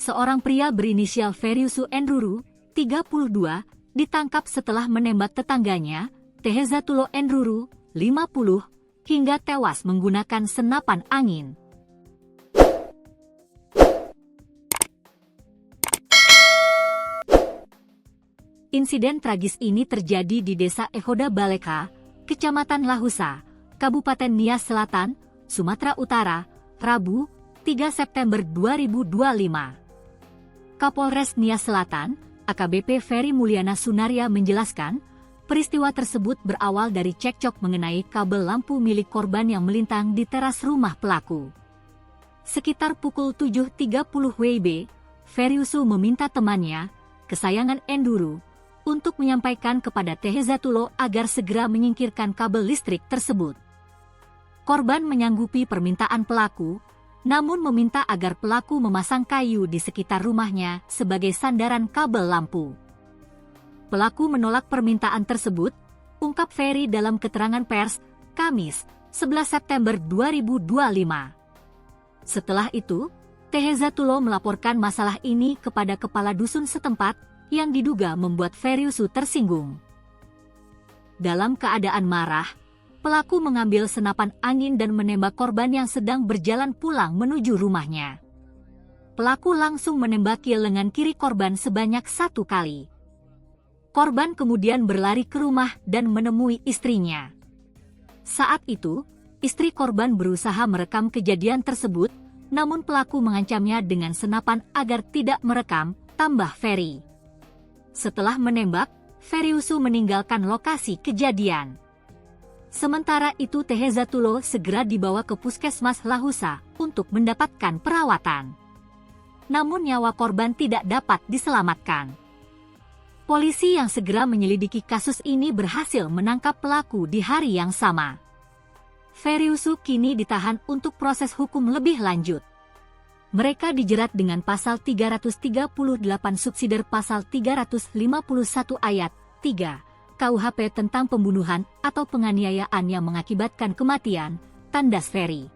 seorang pria berinisial Feriusu Enruru, 32, ditangkap setelah menembak tetangganya, Tehezatulo Enruru, 50, hingga tewas menggunakan senapan angin. Insiden tragis ini terjadi di Desa Ehoda Baleka, Kecamatan Lahusa, Kabupaten Nias Selatan, Sumatera Utara, Rabu, 3 September 2025. Kapolres Nias Selatan, AKBP Ferry Mulyana Sunaria menjelaskan, peristiwa tersebut berawal dari cekcok mengenai kabel lampu milik korban yang melintang di teras rumah pelaku. Sekitar pukul 7.30 WIB, Feriusu meminta temannya, kesayangan Enruru, untuk menyampaikan kepada Tehezatulo agar segera menyingkirkan kabel listrik tersebut. Korban menyanggupi permintaan pelaku, namun meminta agar pelaku memasang kayu di sekitar rumahnya sebagai sandaran kabel lampu. Pelaku menolak permintaan tersebut, ungkap Ferry dalam keterangan pers, Kamis, 11 September 2025. Setelah itu, Tehezatulo melaporkan masalah ini kepada kepala dusun setempat, yang diduga membuat Feriusu tersinggung. Dalam keadaan marah, pelaku mengambil senapan angin dan menembak korban yang sedang berjalan pulang menuju rumahnya. Pelaku langsung menembaki lengan kiri korban sebanyak 1 kali. Korban kemudian berlari ke rumah dan menemui istrinya. Saat itu, istri korban berusaha merekam kejadian tersebut, namun pelaku mengancamnya dengan senapan agar tidak merekam, tambah Ferry. Setelah menembak, Feriusu meninggalkan lokasi kejadian. Sementara itu Tehezatulo segera dibawa ke Puskesmas Lahusa untuk mendapatkan perawatan. Namun nyawa korban tidak dapat diselamatkan. Polisi yang segera menyelidiki kasus ini berhasil menangkap pelaku di hari yang sama. Feriusu kini ditahan untuk proses hukum lebih lanjut. Mereka dijerat dengan pasal 338 subsidiar pasal 351 ayat 3 KUHP tentang pembunuhan atau penganiayaan yang mengakibatkan kematian, tandas Ferry.